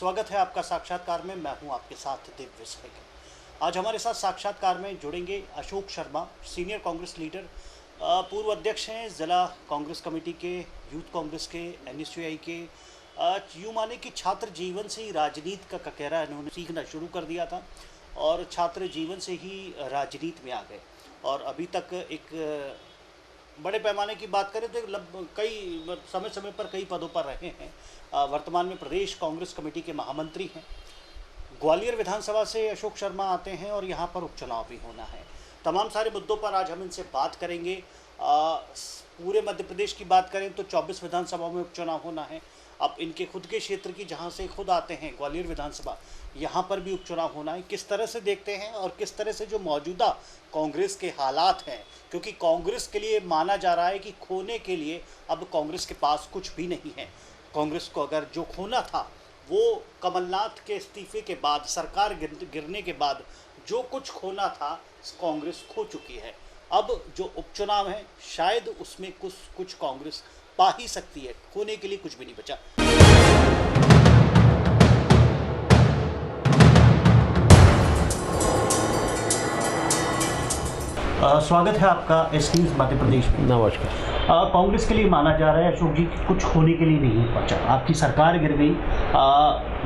स्वागत है आपका साक्षात्कार में। मैं हूं आपके साथ दिव्य सहगल। आज हमारे साथ साक्षात्कार में जुड़ेंगे अशोक शर्मा, सीनियर कांग्रेस लीडर, पूर्व अध्यक्ष हैं जिला कांग्रेस कमेटी के, यूथ कांग्रेस के, NSUI के। यूँ माने कि छात्र जीवन से ही राजनीति का ककेरा इन्होंने सीखना शुरू कर दिया था और छात्र जीवन से ही राजनीति में आ गए और अभी तक एक बड़े पैमाने की बात करें तो कई समय समय पर कई पदों पर रहे हैं। वर्तमान में प्रदेश कांग्रेस कमेटी के महामंत्री हैं। ग्वालियर विधानसभा से अशोक शर्मा आते हैं और यहाँ पर उपचुनाव भी होना है। तमाम सारे मुद्दों पर आज हम इनसे बात करेंगे। पूरे मध्य प्रदेश की बात करें तो 24 विधानसभा में उपचुनाव होना है। अब इनके खुद के क्षेत्र की जहाँ से खुद आते हैं ग्वालियर विधानसभा, यहाँ पर भी उपचुनाव होना है। किस तरह से देखते हैं और किस तरह से जो मौजूदा कांग्रेस के हालात हैं, क्योंकि कांग्रेस के लिए माना जा रहा है कि खोने के लिए अब कांग्रेस के पास कुछ भी नहीं है। कांग्रेस को अगर जो खोना था वो कमलनाथ के इस्तीफे के बाद, सरकार गिरने के बाद जो कुछ खोना था कांग्रेस खो चुकी है। अब जो उपचुनाव है शायद उसमें कुछ कांग्रेस पा ही सकती है। खोने के लिए कुछ भी नहीं बचा। स्वागत है आपका ST न्यूज़ मध्य प्रदेश में। नमस्कार। कांग्रेस के लिए माना जा रहा है अशोक जी कि कुछ होने के लिए नहीं बचा। आपकी सरकार गिर गई।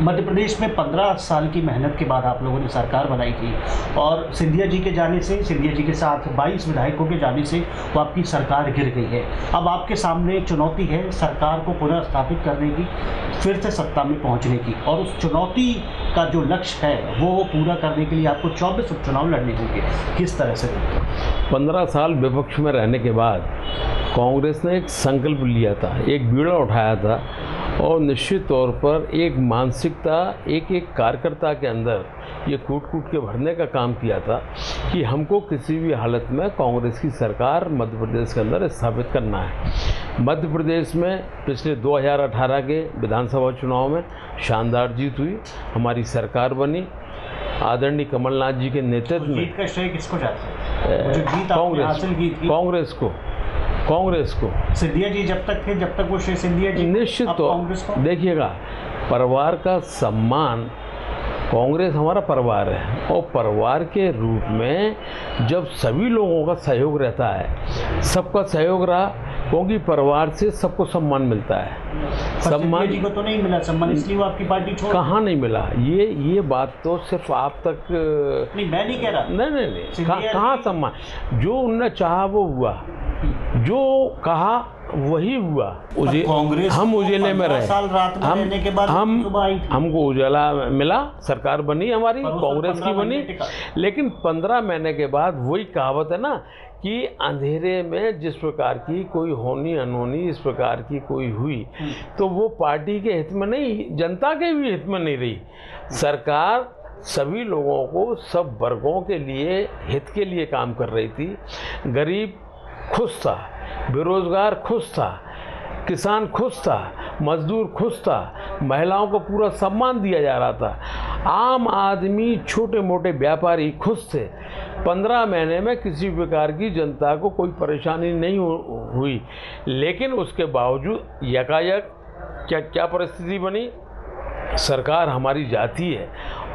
मध्य प्रदेश में 15 साल की मेहनत के बाद आप लोगों ने सरकार बनाई थी और सिंधिया जी के जाने से, सिंधिया जी के साथ 22 विधायकों के जाने से वो आपकी सरकार गिर गई है। अब आपके सामने चुनौती है सरकार को पुनः स्थापित करने की, फिर से सत्ता में पहुंचने की, और उस चुनौती का जो लक्ष्य है वो पूरा करने के लिए आपको 24 उपचुनाव लड़ने होंगे। किस तरह से? 15 साल विपक्ष में रहने के बाद कांग्रेस ने एक संकल्प लिया था, एक बीड़ा उठाया था और निश्चित तौर पर एक मानसिकता एक कार्यकर्ता के अंदर ये कूट के भरने का काम किया था कि हमको किसी भी हालत में कांग्रेस की सरकार मध्य प्रदेश के अंदर स्थापित करना है। मध्य प्रदेश में पिछले 2018 के विधानसभा चुनाव में शानदार जीत हुई, हमारी सरकार बनी। आदरणीय कमलनाथ जी के नेतृत्व में जीत का श्रेय किसको जाता है? जो जीत आपने हासिल की थी कांग्रेस को सिंधिया जी जब तक थे, जब तक वो श्री सिंधिया जी निश्चित तो देखिएगा, परिवार का सम्मान, कांग्रेस हमारा परिवार है और परिवार के रूप में जब सभी लोगों का सहयोग रहता है, सबका सहयोग रहा, क्योंकि परिवार से सबको सम्मान मिलता है। सम्मान जी को तो नहीं मिला सम्मान, इसलिए वो आपकी पार्टी छोड़। कहाँ नहीं मिला? ये बात तो सिर्फ आप तक नहीं, मैं नहीं कह रहा। नहीं कहाँ सम्मान? जो उनने चाहा वो हुआ, जो कहा वही हुआ। हम उजाले में रहे, साल रात में रहने के बाद हमको उजाला मिला, सरकार बनी, हमारी कांग्रेस की बनी। लेकिन 15 महीने के बाद वही कहावत है ना कि अंधेरे में जिस प्रकार की कोई होनी अनहोनी इस प्रकार की कोई हुई तो वो पार्टी के हित में नहीं, जनता के भी हित में नहीं रही। सरकार सभी लोगों को, सब वर्गों के लिए, हित के लिए काम कर रही थी। गरीब खुश था, बेरोजगार खुश था, किसान खुश था, मजदूर खुश था, महिलाओं को पूरा सम्मान दिया जा रहा था, आम आदमी, छोटे मोटे व्यापारी खुश थे। 15 महीने में किसी प्रकार की जनता को कोई परेशानी नहीं हुई। लेकिन उसके बावजूद यकायक क्या परिस्थिति बनी? सरकार हमारी जाती है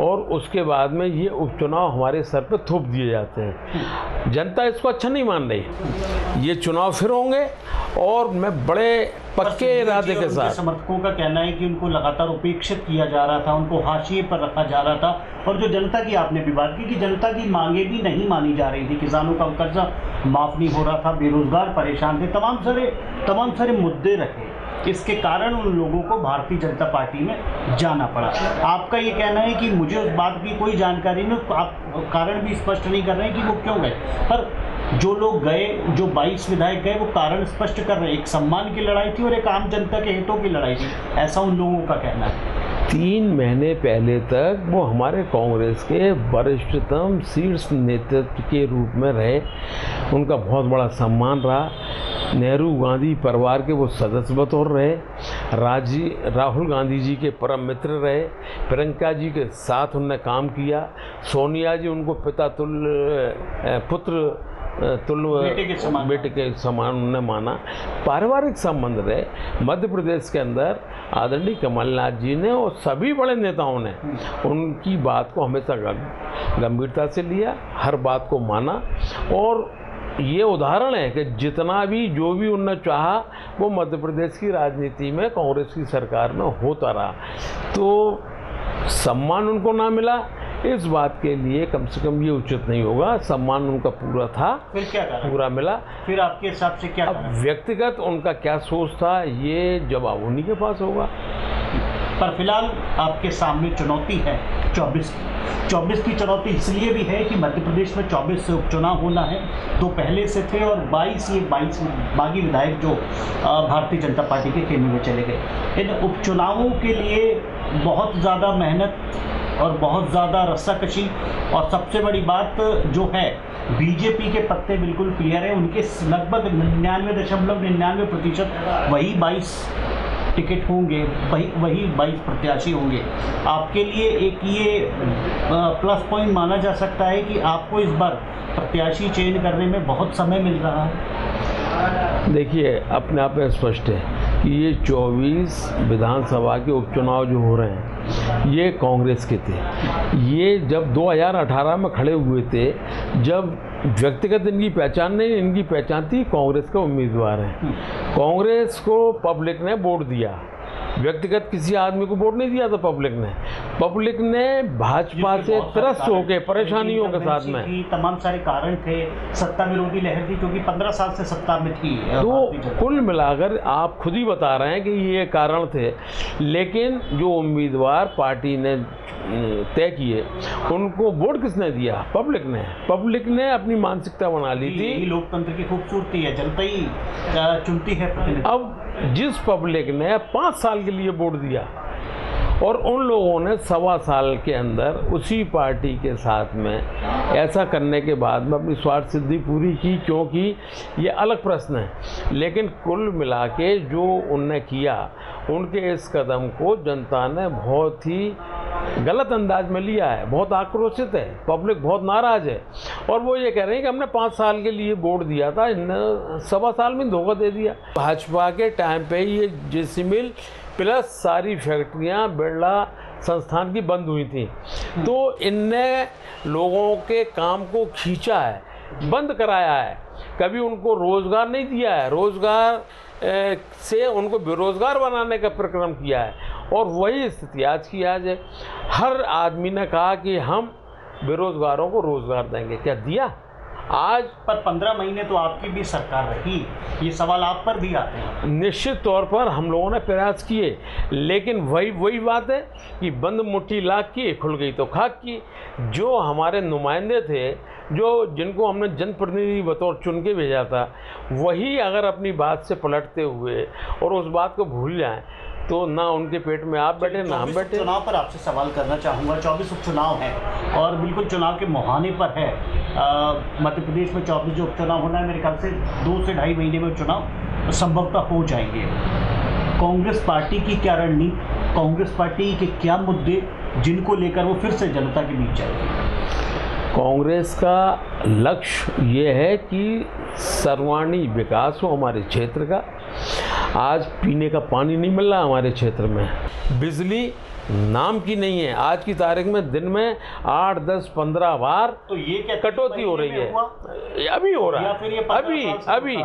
और उसके बाद में ये उपचुनाव हमारे सर पे थोप दिए जाते हैं। जनता इसको अच्छा नहीं मान रही। ये चुनाव फिर होंगे और मैं बड़े पक्के इरादे के साथ। समर्थकों का कहना है कि उनको लगातार उपेक्षित किया जा रहा था, उनको हाशिए पर रखा जा रहा था, और जो जनता की आपने भी बात की कि जनता की मांगे भी नहीं मानी जा रही थी। किसानों का कर्जा माफ़ नहीं हो रहा था, बेरोजगार परेशान थे, तमाम सारे मुद्दे रखे। इसके कारण उन लोगों को भारतीय जनता पार्टी में जाना पड़ा। आपका ये कहना है कि मुझे उस बात की कोई जानकारी नहीं, आप कारण भी स्पष्ट नहीं कर रहे हैं कि वो क्यों गए, पर जो लोग गए, जो 22 विधायक गए, वो कारण स्पष्ट कर रहे हैं। एक सम्मान की लड़ाई थी और एक आम जनता के हितों की लड़ाई थी, ऐसा उन लोगों का कहना है। 3 महीने पहले तक वो हमारे कांग्रेस के वरिष्ठतम शीर्ष नेतृत्व के रूप में रहे, उनका बहुत बड़ा सम्मान रहा। नेहरू गांधी परिवार के वो सदस्य बतौर रहे, राहुल गांधी जी के परम मित्र रहे, प्रियंका जी के साथ उनने काम किया, सोनिया जी उनको पिता तुल्य पुत्र बेटे के समान उन्होंने माना। पारिवारिक संबंध रहे। मध्य प्रदेश के अंदर आदरणीय कमलनाथ जी ने और सभी बड़े नेताओं ने उनकी बात को हमेशा गंभीरता से लिया, हर बात को माना। और ये उदाहरण है कि जितना भी जो भी उन्होंने चाहा वो मध्य प्रदेश की राजनीति में कांग्रेस की सरकार में होता रहा। तो सम्मान उनको ना मिला, इस बात के लिए कम से कम ये उचित नहीं होगा। सम्मान उनका पूरा था, फिर क्या करा? पूरा मिला। फिर आपके हिसाब से क्या करा? व्यक्तिगत उनका क्या सोच था ये जवाब उन्हीं के पास होगा। पर फिलहाल आपके सामने चुनौती है 24 की चुनौती इसलिए भी है कि मध्य प्रदेश में 24 से उपचुनाव होना है। तो पहले से थे और 22 बागी विधायक जो भारतीय जनता पार्टी के खेमे में चले गए। इन उपचुनावों के लिए बहुत ज़्यादा मेहनत और बहुत ज़्यादा रस्साकशी, और सबसे बड़ी बात जो है बीजेपी के पत्ते बिल्कुल क्लियर है। उनके लगभग 99.99% वही 22 टिकट होंगे, वही 22 प्रत्याशी होंगे। आपके लिए एक ये प्लस पॉइंट माना जा सकता है कि आपको इस बार प्रत्याशी चयन करने में बहुत समय मिल रहा है। देखिए, अपने आप में स्पष्ट है कि ये 24 विधानसभा के उपचुनाव जो हो रहे हैं ये कांग्रेस के थे। ये जब 2018 में खड़े हुए थे, जब व्यक्तिगत इनकी पहचान नहीं, इनकी पहचान थी कांग्रेस का उम्मीदवार है। कांग्रेस को पब्लिक ने वोट दिया, व्यक्तिगत किसी आदमी को वोट नहीं दिया था पब्लिक ने भाजपा से त्रस्त होकर परेशानियों के साथ में। तमाम सारे कारण थे, सत्ता विरोधी लहर थी क्योंकि 15 साल से सत्ता में थी। तो कुल मिलाकर आप खुद ही बता रहे हैं कि ये कारण थे, लेकिन जो उम्मीदवार पार्टी ने तय किए उनको वोट किसने दिया? पब्लिक ने अपनी मानसिकता बना ली थी। लोकतंत्र की खूबसूरती है, जनता ही चुनती है प्रतिनिधि। अब जिस पब्लिक ने 5 साल के लिए वोट दिया और उन लोगों ने 1.25 साल के अंदर उसी पार्टी के साथ में ऐसा करने के बाद में अपनी स्वार्थ सिद्धि पूरी की, क्योंकि ये अलग प्रश्न है। लेकिन कुल मिला के जो उनने किया, उनके इस कदम को जनता ने बहुत ही गलत अंदाज में लिया है, बहुत आक्रोशित है, पब्लिक बहुत नाराज़ है। और वो ये कह रहे हैं कि हमने 5 साल के लिए वोट दिया था, इन्होंने 1.25 साल में धोखा दे दिया। भाजपा के टाइम पे ये JC मिल प्लस सारी फैक्ट्रियां बिरला संस्थान की बंद हुई थी, तो इनने लोगों के काम को खींचा है, बंद कराया है, कभी उनको रोज़गार नहीं दिया है, रोज़गार से उनको बेरोज़गार बनाने का प्रक्रम किया है। और वही स्थिति आज की आज है। हर आदमी ने कहा कि हम बेरोज़गारों को रोज़गार देंगे, क्या दिया? आज पर 15 महीने तो आपकी भी सरकार रही, ये सवाल आप पर भी आते हैं। निश्चित तौर पर हम लोगों ने प्रयास किए, लेकिन वही बात है कि बंद मुट्ठी लाख की, खुल गई तो खाक की। जो हमारे नुमाइंदे थे, जिनको हमने जनप्रतिनिधि बतौर चुन के भेजा था, वही अगर अपनी बात से पलटते हुए और उस बात को भूल जाएं तो ना उनके पेट में आप बैठे ना हम बैठे। चुनाव पर आपसे सवाल करना चाहूँगा। 24 उपचुनाव हैं और बिल्कुल चुनाव के मुहाने पर है। मध्य प्रदेश में 24 जो उपचुनाव होना है, मेरे ख्याल से 2 से ढाई महीने में चुनाव संभवतः हो जाएंगे। कांग्रेस पार्टी की क्या रणनीति, कांग्रेस पार्टी के क्या मुद्दे जिनको लेकर वो फिर से जनता के बीच जाएगी? कांग्रेस का लक्ष्य ये है कि सर्वांगीण विकास हो हमारे क्षेत्र का। आज पीने का पानी नहीं मिल रहा हमारे क्षेत्र में, बिजली नाम की नहीं है। आज की तारीख में दिन में 8, 10, 15 बार तो ये क्या कटौती हो रही है? अभी हो रहा है, अभी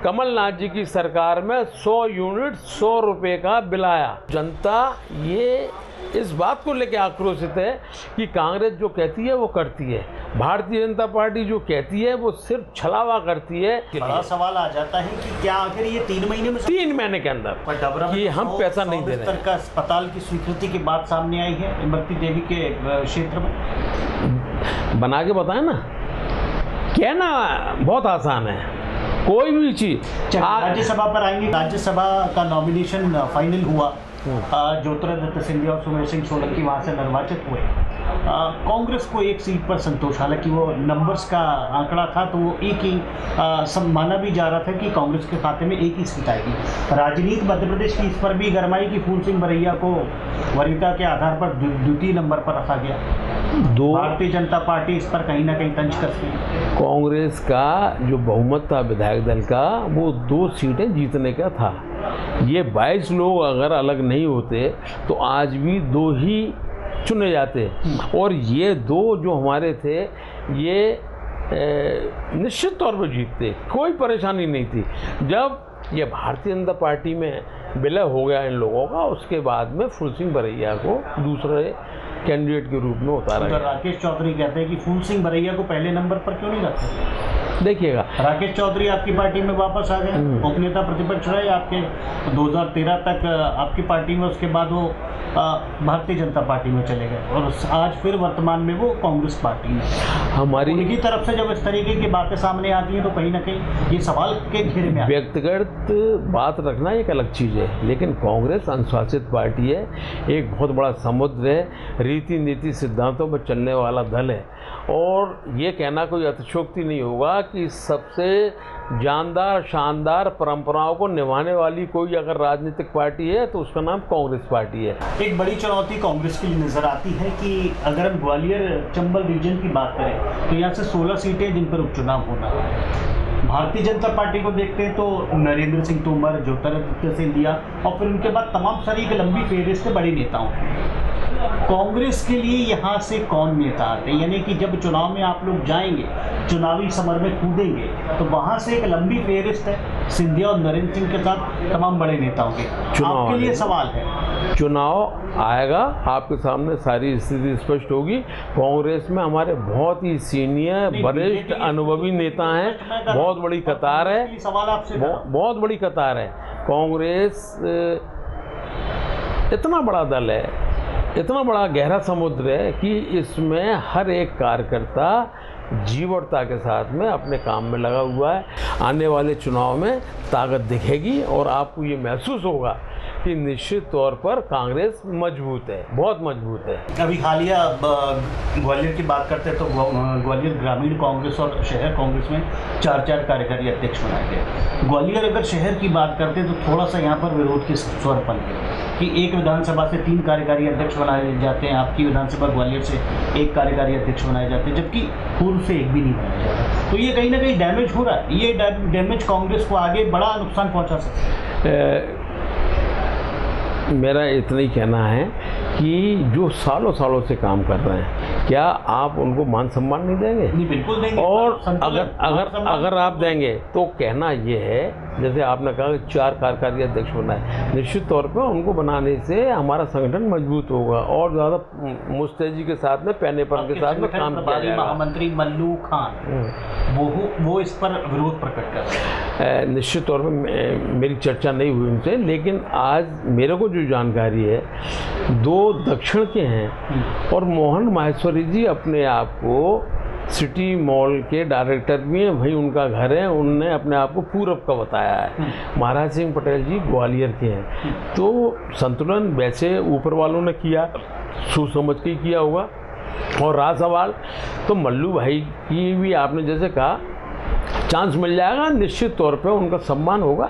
कमलनाथ जी की सरकार में 100 यूनिट 100 रुपये का बिल आया। जनता ये इस बात को लेकर आक्रोशित है कि कांग्रेस जो कहती है वो करती है, भारतीय जनता पार्टी जो कहती है वो सिर्फ छलावा करती है। बड़ा सवाल आ जाता है कि क्या आखिर ये 3 महीने के अंदर कि हम पैसा नहीं दे रहे। का अस्पताल की स्वीकृति की बात सामने आई है इमरती देवी के क्षेत्र में। बना के बताए ना, कहना बहुत आसान है, कोई भी चीज़। राज्यसभा पर आएंगे। राज्यसभा का नॉमिनेशन फाइनल हुआ, ज्योतिरादित्य सिंधिया और सुमेर सिंह सोलंकी वहाँ से निर्वाचित हुए। कांग्रेस को एक सीट पर संतोष, हालांकि वो नंबर्स का आंकड़ा था तो वो एक ही माना भी जा रहा था कि कांग्रेस के खाते में एक ही सीट आएगी। राजनीति मध्य प्रदेश की इस पर भी गरमाई कि फूल सिंह बरैया को वरीयता के आधार पर द्वितीय नंबर पर रखा गया। भारतीय जनता पार्टी इस पर कहीं ना कहीं तंज कसती है। कांग्रेस का जो बहुमत था विधायक दल का, वो 2 सीटें जीतने का था। ये 22 लोग अगर अलग नहीं होते तो आज भी 2 ही चुने जाते, और ये 2 जो हमारे थे ये निश्चित तौर पर जीतते, कोई परेशानी नहीं थी। जब ये भारतीय जनता पार्टी में विलय हो गया इन लोगों का, उसके बाद में फूल सिंह बरैया को दूसरे कैंडिडेट के रूप में उतारा गया। राकेश चौधरी कहते हैं कि फूल सिंह बरैया को पहले नंबर पर क्यों नहीं रखते? देखिएगा, राकेश चौधरी आपकी पार्टी में वापस आ गए, उपनेता प्रतिपक्ष रहे आपके 2013 तक आपकी पार्टी में, उसके बाद वो भारतीय जनता पार्टी में चले गए, और आज फिर वर्तमान में वो कांग्रेस पार्टी में। हमारी उनकी तरफ से जब इस तरीके की बातें सामने आती हैं तो कहीं ना कहीं ये सवाल के घेरे में व्यक्तिगत बात रखना एक अलग चीज़ है, लेकिन कांग्रेस अनुशासित पार्टी है, एक बहुत बड़ा समुद्र है, रीति नीति सिद्धांतों पर चलने वाला दल है, और ये कहना कोई अतिशयोक्ति नहीं होगा कि सबसे जानदार शानदार परंपराओं को निभाने वाली कोई अगर राजनीतिक पार्टी है तो उसका नाम कांग्रेस पार्टी है। एक बड़ी चुनौती कांग्रेस के लिए नजर आती है कि अगर हम ग्वालियर चंबल रीजन की बात करें तो यहाँ से 16 सीटें जिन पर उपचुनाव होना है। भारतीय जनता पार्टी को देखते हैं तो नरेंद्र सिंह तोमर, ज्योतिरादित्य सिंधिया, और फिर उनके बाद तमाम सारी एक लंबी फेहरिस्त है बड़े नेताओं की। कांग्रेस के लिए यहाँ से कौन नेता आते हैं, यानी कि जब चुनाव में आप लोग जाएंगे, चुनावी समर में कूदेंगे, तो वहाँ से एक लंबी फेहरिस्त है सिंधिया और नरेंद्र सिंह के साथ तमाम बड़े नेताओं के। आपके लिए सवाल है, चुनाव आएगा, आपके सामने सारी स्थिति स्पष्ट होगी। कांग्रेस में हमारे बहुत ही सीनियर वरिष्ठ अनुभवी नेता हैं, बहुत बड़ी कतार है, सवाल आपसे बहुत बड़ी कतार है। कांग्रेस इतना बड़ा दल है, इतना बड़ा गहरा समुद्र है कि इसमें हर एक कार्यकर्ता जीवटता के साथ में अपने काम में लगा हुआ है। आने वाले चुनाव में ताकत दिखेगी और आपको ये महसूस होगा कि निश्चित तौर पर कांग्रेस मजबूत है, बहुत मजबूत है। अभी हालिया ग्वालियर की बात करते हैं तो ग्वालियर ग्रामीण कांग्रेस और शहर कांग्रेस में 4-4 कार्यकारी अध्यक्ष बनाए गए। ग्वालियर अगर शहर की बात करते हैं तो थोड़ा सा यहाँ पर विरोध के स्वर बन गए कि एक विधानसभा से 3 कार्यकारी अध्यक्ष बनाए जाते हैं, आपकी विधानसभा ग्वालियर से 1 कार्यकारी अध्यक्ष बनाए जाते हैं, जबकि पूर्व से 1 भी नहीं बनाया जाता। तो ये कहीं ना कहीं डैमेज हो रहा है, ये डैमेज कांग्रेस को आगे बड़ा नुकसान पहुँचा सकता है। मेरा इतना ही कहना है कि जो सालों सालों से काम कर रहे हैं, क्या आप उनको मान सम्मान नहीं देंगे? नहीं, बिल्कुल देंगे। और अगर आप देंगे तो कहना ये है, जैसे आपने कहा कि 4 कार्यकारी अध्यक्ष बनाए, निश्चित तौर पर उनको बनाने से हमारा संगठन मजबूत होगा और ज़्यादा मुस्तैदी के साथ में, पैनेपन के साथ में काम किया जाएगा। महामंत्री मल्लू खान वो इस पर विरोध प्रकट कर रहे हैं। निश्चित तौर पर मेरी चर्चा नहीं हुई उनसे, लेकिन आज मेरे को जो जानकारी है 2 दक्षिण के हैं और मोहन माहेश्वरी जी अपने आप को सिटी मॉल के डायरेक्टर भी हैं, वहीं उनका घर है, उनने अपने आप को पूरब का बताया है। महाराज सिंह पटेल जी ग्वालियर के हैं, तो संतुलन वैसे ऊपर वालों ने किया, सोच समझ के किया होगा। और रहा सवाल तो मल्लू भाई की भी आपने जैसे कहा चांस मिल जाएगा, निश्चित तौर पे उनका सम्मान होगा।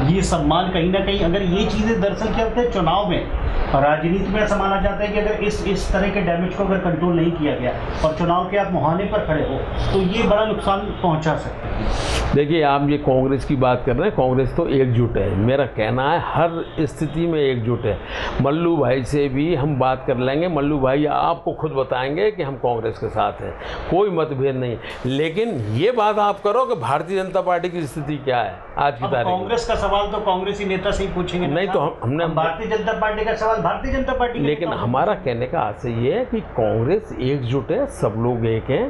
ये सम्मान कहीं ना कहीं, अगर ये चीज़ें दरअसल क्या होता है चुनाव में, राजनीति में ऐसा माना जाता है कि अगर इस तरह के डैमेज को अगर कंट्रोल नहीं किया गया और चुनाव के आप मुहाने पर खड़े हो तो ये बड़ा नुकसान पहुंचा सकते हैं। देखिए, आप ये कांग्रेस की बात कर रहे हैं, कांग्रेस तो एकजुट है, मेरा कहना है हर स्थिति में एकजुट है। मल्लू भाई से भी हम बात कर लेंगे, मल्लू भाई आपको खुद बताएंगे कि हम कांग्रेस के साथ हैं, कोई मतभेद नहीं। लेकिन ये बात आप करो कि भारतीय जनता पार्टी की स्थिति क्या है आज की तारीख में। कांग्रेस का सवाल तो कांग्रेसी नेता से ही पूछेंगे, नहीं तो हमने भारतीय जनता पार्टी का सवाल भारतीय जनता पार्टी। लेकिन हमारा कहने का आशय ये है कि कांग्रेस एकजुट है, सब लोग एक हैं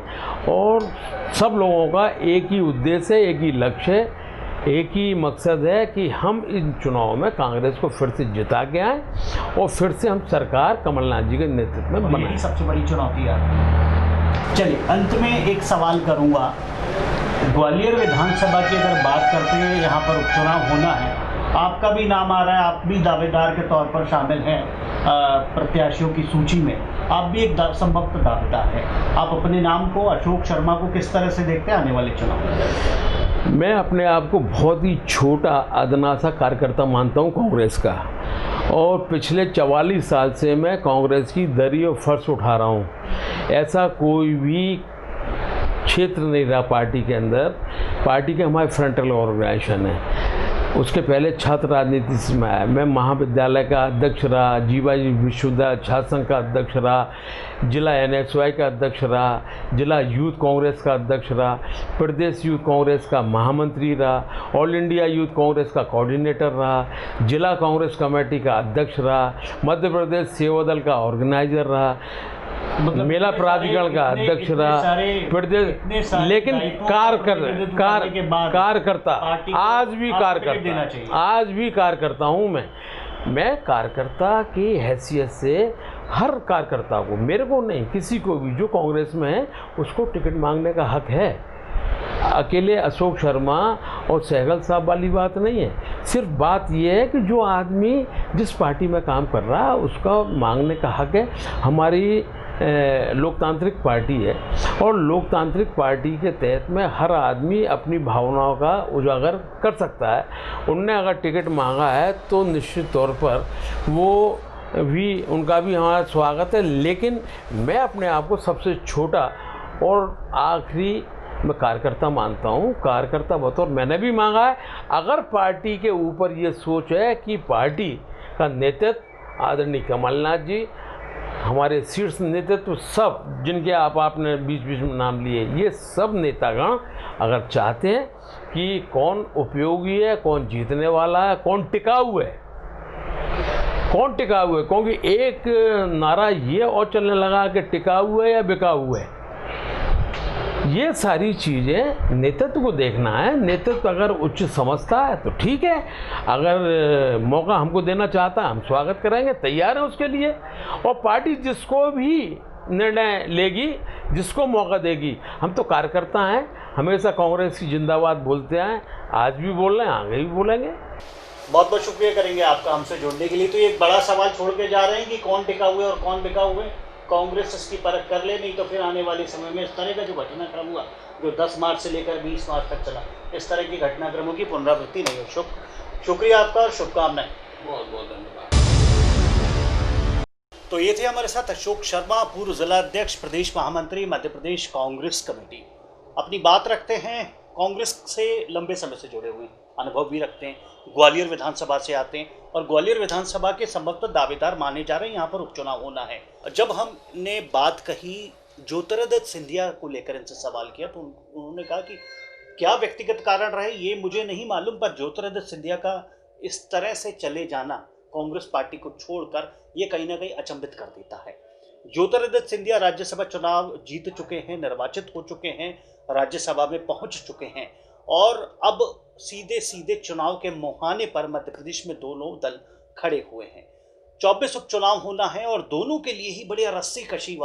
और सब लोगों का एक ही उद्देश्य है, एक ही लक्ष्य है, एक ही मकसद है कि हम इन चुनाव में कांग्रेस को फिर से जिता के आएँ और फिर से हम सरकार कमलनाथ जी के नेतृत्व में बनाएं। सबसे बड़ी चुनौती है। चलिए, अंत में एक सवाल करूँगा, ग्वालियर विधानसभा की अगर बात करते हैं, यहाँ पर उपचुनाव होना है, आपका भी नाम आ रहा है, आप भी दावेदार के तौर पर शामिल हैं प्रत्याशियों की सूची में, आप भी एक संभवतः दावेदार हैं। आप अपने नाम को, अशोक शर्मा को किस तरह से देखते हैं आने वाले चुनाव में? मैं अपने आप को बहुत ही छोटा अदना सा कार्यकर्ता मानता हूँ कांग्रेस का, और पिछले 44 साल से मैं कांग्रेस की दरी और फर्श उठा रहा हूँ। ऐसा कोई भी क्षेत्र नहीं रहा पार्टी के अंदर। पार्टी के हमारे फ्रंटल ऑर्गेनाइजेशन है। उसके पहले छात्र राजनीति से मैं आया। मैं महाविद्यालय का अध्यक्ष रहा, जीवाजी विश्वविद्यालय छात्र संघ का अध्यक्ष रहा, जिला NSY का अध्यक्ष रहा, जिला यूथ कांग्रेस का अध्यक्ष रहा, प्रदेश यूथ कांग्रेस का महामंत्री रहा, ऑल इंडिया यूथ कांग्रेस का कोऑर्डिनेटर रहा, जिला कांग्रेस कमेटी का अध्यक्ष रहा, मध्य प्रदेश सेवा दल का ऑर्गेनाइजर रहा, मेला प्राधिकरण का अध्यक्ष रहा, प्रदेश। लेकिन कार्यकर्ता आज भी कार्यकर्ता हूँ। मैं कार्यकर्ता की हैसियत से हर कार्यकर्ता को, मेरे को नहीं, किसी को भी जो कांग्रेस में है उसको टिकट मांगने का हक है। अकेले अशोक शर्मा और सहगल साहब वाली बात नहीं है। सिर्फ बात यह है कि जो आदमी जिस पार्टी में काम कर रहा है उसका मांगने का हक है। हमारी लोकतांत्रिक पार्टी है और लोकतांत्रिक पार्टी के तहत में हर आदमी अपनी भावनाओं का उजागर कर सकता है। उनने अगर टिकट मांगा है तो निश्चित तौर पर वो भी, उनका भी हमारा स्वागत है। लेकिन मैं अपने आप को सबसे छोटा और आखिरी मैं कार्यकर्ता मानता हूँ। कार्यकर्ता बतौर मैंने भी मांगा है। अगर पार्टी के ऊपर ये सोच है कि पार्टी का नेतृत्व आदरणीय कमलनाथ जी, हमारे शीर्ष नेतृत्व सब जिनके आपने बीच बीच में नाम लिए, ये सब नेतागण अगर चाहते हैं कि कौन उपयोगी है, कौन जीतने वाला है, कौन टिकाऊ है, क्योंकि एक नारा ये और चलने लगा कि टिकाऊ है या बिकाऊ है। ये सारी चीज़ें नेतृत्व को देखना है। नेतृत्व अगर उच्च समझता है तो ठीक है, अगर मौका हमको देना चाहता है हम स्वागत करेंगे, तैयार हैं उसके लिए। और पार्टी जिसको भी निर्णय लेगी, जिसको मौका देगी, हम तो कार्यकर्ता हैं, हमेशा कांग्रेस की जिंदाबाद बोलते हैं, आज भी बोल रहे हैं, आगे भी बोलेंगे। बहुत बहुत शुक्रिया करेंगे आपका हमसे जुड़ने के लिए। तो एक बड़ा सवाल छोड़ के जा रहे हैं कि कौन टिका हुए और कौन बिका हुए। कांग्रेस इसकी परख कर ले, नहीं तो फिर आने वाले समय में इस तरह का जो घटनाक्रम हुआ, जो 10 मार्च से लेकर 20 मार्च तक चला, इस तरह की घटनाक्रमों की पुनरावृत्ति नहीं हो। शुक्रिया आपका और शुभकामनाएं। बहुत बहुत धन्यवाद। तो ये थे हमारे साथ अशोक शर्मा, पूर्व जिला अध्यक्ष, प्रदेश महामंत्री, मध्य प्रदेश कांग्रेस कमेटी। अपनी बात रखते हैं, कांग्रेस से लंबे समय से जुड़े हुए हैं, अनुभव भी रखते हैं, ग्वालियर विधानसभा से आते हैं और ग्वालियर विधानसभा के संभवतः दावेदार माने जा रहे हैं। यहाँ पर उपचुनाव होना है। जब हमने बात कही ज्योतिरादित्य सिंधिया को लेकर, इनसे सवाल किया, तो उन्होंने कहा कि क्या व्यक्तिगत कारण रहे ये मुझे नहीं मालूम, पर ज्योतिरादित्य सिंधिया का इस तरह से चले जाना कांग्रेस पार्टी को छोड़कर ये कहीं ना कहीं अचंभित कर देता है। ज्योतिरादित्य सिंधिया राज्यसभा चुनाव जीत चुके हैं, निर्वाचित हो चुके हैं, राज्यसभा में पहुंच चुके हैं और अब सीधे सीधे चुनाव के मुहाने पर मध्य प्रदेश में दोनों दल खड़े हुए हैं। 24 उपचुनाव होना है और दोनों के लिए ही बड़े रस्साकशी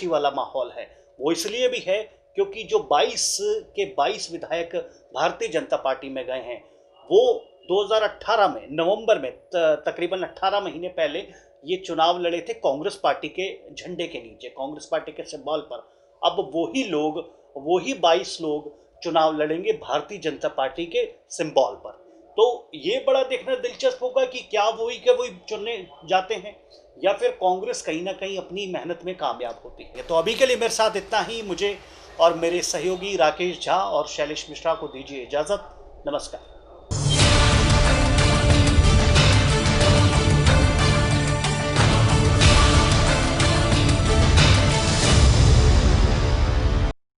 वाला माहौल है। वो इसलिए भी है क्योंकि जो 22 के 22 विधायक भारतीय जनता पार्टी में गए हैं, वो 2018 में नवंबर में, तकरीबन 18 महीने पहले ये चुनाव लड़े थे कांग्रेस पार्टी के झंडे के नीचे, कांग्रेस पार्टी के सिंबल पर। अब वही 22 लोग चुनाव लड़ेंगे भारतीय जनता पार्टी के सिंबल पर। तो ये बड़ा देखना दिलचस्प होगा कि क्या वही चुनने जाते हैं या फिर कांग्रेस कहीं ना कहीं अपनी मेहनत में कामयाब होती है। तो अभी के लिए मेरे साथ इतना ही। मुझे और मेरे सहयोगी राकेश झा और शैलेश मिश्रा को दीजिए इजाज़त। नमस्कार।